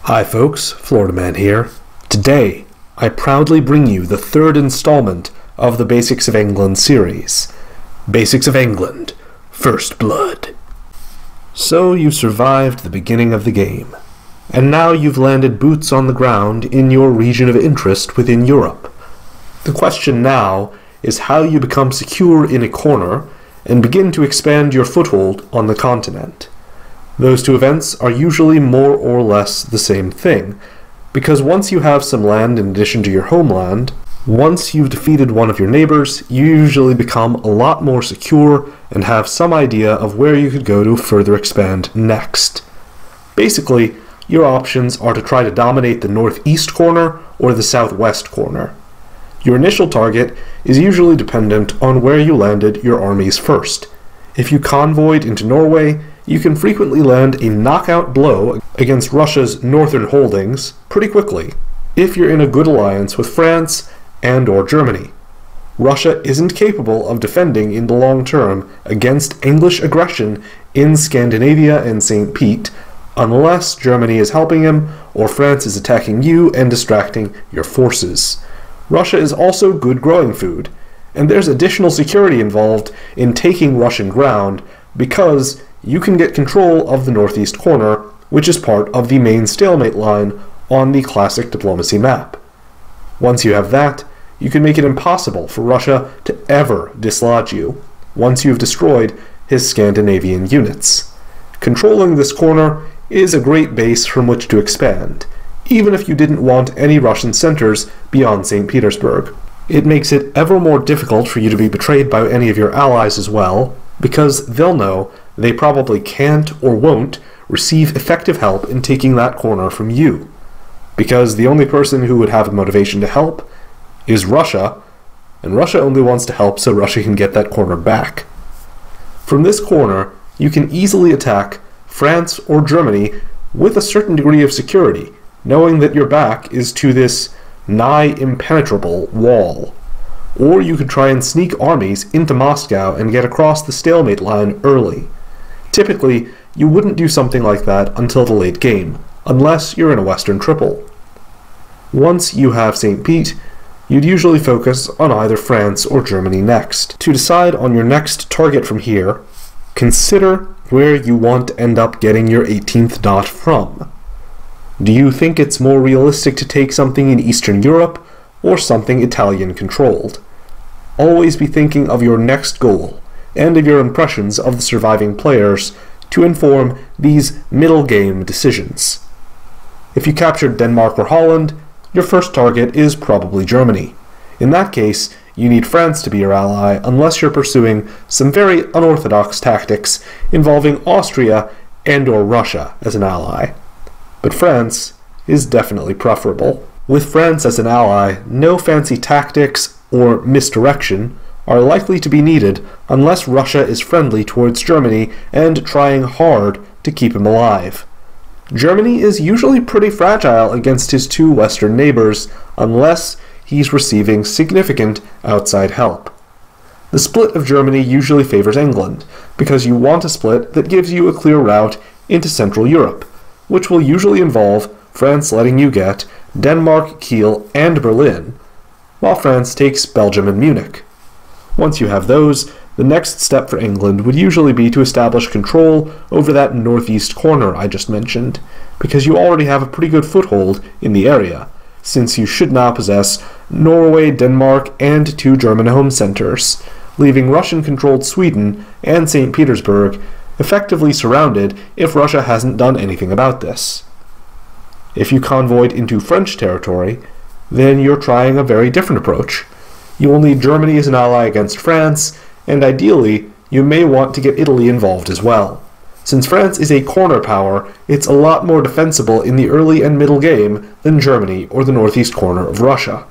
Hi folks, Florida Man here. Today, I proudly bring you the third installment of the Basics of England series. Basics of England, First Blood. So you survived the beginning of the game, and now you've landed boots on the ground in your region of interest within Europe. The question now is how you become secure in a corner and begin to expand your foothold on the continent. Those two events are usually more or less the same thing, because once you have some land in addition to your homeland, once you've defeated one of your neighbors, you usually become a lot more secure and have some idea of where you could go to further expand next. Basically, your options are to try to dominate the northeast corner or the southwest corner. Your initial target is usually dependent on where you landed your armies first. If you convoyed into Norway, you can frequently land a knockout blow against Russia's northern holdings pretty quickly, if you're in a good alliance with France and/or Germany. Russia isn't capable of defending in the long term against English aggression in Scandinavia and St. Pete, unless Germany is helping him or France is attacking you and distracting your forces. Russia is also good growing food, and there's additional security involved in taking Russian ground because you can get control of the northeast corner, which is part of the main stalemate line on the classic diplomacy map. Once you have that, you can make it impossible for Russia to ever dislodge you, once you've destroyed his Scandinavian units. Controlling this corner is a great base from which to expand, even if you didn't want any Russian centers beyond St. Petersburg. It makes it ever more difficult for you to be betrayed by any of your allies as well, because they'll know they probably can't or won't receive effective help in taking that corner from you, because the only person who would have a motivation to help is Russia, and Russia only wants to help so Russia can get that corner back. From this corner, you can easily attack France or Germany with a certain degree of security, knowing that your back is to this nigh impenetrable wall. Or you could try and sneak armies into Moscow and get across the stalemate line early. Typically, you wouldn't do something like that until the late game, unless you're in a Western Triple. Once you have St. Pete, you'd usually focus on either France or Germany next. To decide on your next target from here, consider where you want to end up getting your 18th dot from. Do you think it's more realistic to take something in Eastern Europe or something Italian-controlled? Always be thinking of your next goal and of your impressions of the surviving players to inform these middle-game decisions. If you captured Denmark or Holland, your first target is probably Germany. In that case, you need France to be your ally unless you're pursuing some very unorthodox tactics involving Austria and/or Russia as an ally. But France is definitely preferable. With France as an ally, no fancy tactics or misdirection are likely to be needed unless Russia is friendly towards Germany and trying hard to keep him alive. Germany is usually pretty fragile against his two Western neighbors unless he's receiving significant outside help. The split of Germany usually favors England, because you want a split that gives you a clear route into Central Europe, which will usually involve France letting you get Denmark, Kiel, and Berlin, while France takes Belgium and Munich. Once you have those, the next step for England would usually be to establish control over that northeast corner I just mentioned, because you already have a pretty good foothold in the area, since you should now possess Norway, Denmark, and two German home centers, leaving Russian-controlled Sweden and St. Petersburg effectively surrounded if Russia hasn't done anything about this. If you convoyed into French territory, then you're trying a very different approach. You will need Germany as an ally against France, and ideally, you may want to get Italy involved as well. Since France is a corner power, it's a lot more defensible in the early and middle game than Germany or the northeast corner of Russia.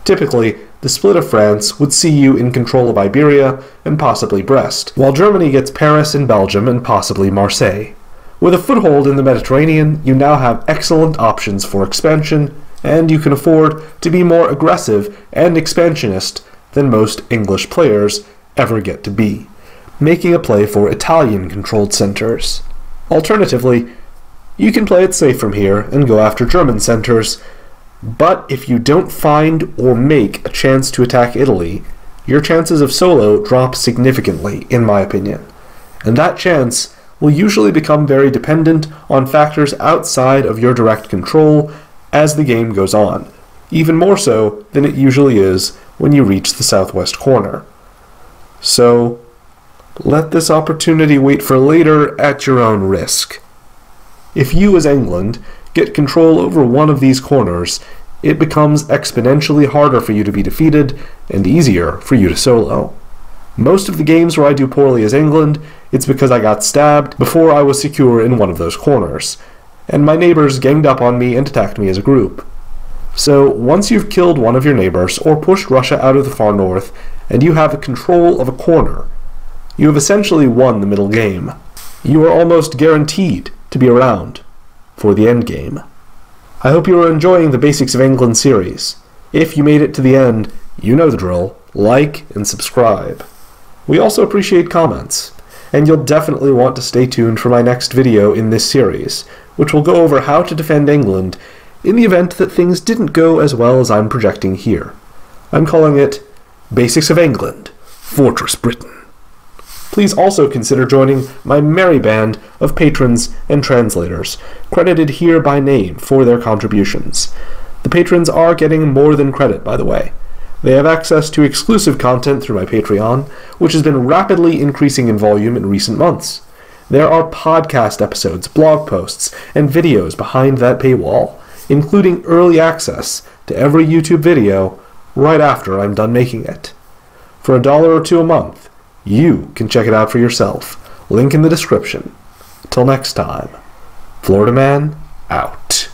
Typically, the split of France would see you in control of Iberia and possibly Brest, while Germany gets Paris and Belgium and possibly Marseille. With a foothold in the Mediterranean, you now have excellent options for expansion, and you can afford to be more aggressive and expansionist than most English players ever get to be, making a play for Italian-controlled centers. Alternatively, You can play it safe from here and go after German centers, but if you don't find or make a chance to attack Italy, your chances of solo drop significantly, in my opinion. And that chance will usually become very dependent on factors outside of your direct control as the game goes on, even more so than it usually is when you reach the southwest corner. So, let this opportunity wait for later at your own risk. If you, as England, get control over one of these corners, it becomes exponentially harder for you to be defeated and easier for you to solo. Most of the games where I do poorly as England, it's because I got stabbed before I was secure in one of those corners, and my neighbors ganged up on me and attacked me as a group. So, once you've killed one of your neighbors or pushed Russia out of the far north, and you have control of a corner, you have essentially won the middle game. You are almost guaranteed to be around for the endgame. I hope you are enjoying the Basics of England series. If you made it to the end, you know the drill. Like and subscribe. We also appreciate comments, and you'll definitely want to stay tuned for my next video in this series, which will go over how to defend England in the event that things didn't go as well as I'm projecting here. I'm calling it Basics of England, Fortress Britain. Please also consider joining my merry band of patrons and translators, credited here by name for their contributions. The patrons are getting more than credit, by the way. They have access to exclusive content through my Patreon, which has been rapidly increasing in volume in recent months. There are podcast episodes, blog posts, and videos behind that paywall, including early access to every YouTube video right after I'm done making it. For $1 or $2 a month, you can check it out for yourself. Link in the description. Till next time, Florida Man, out.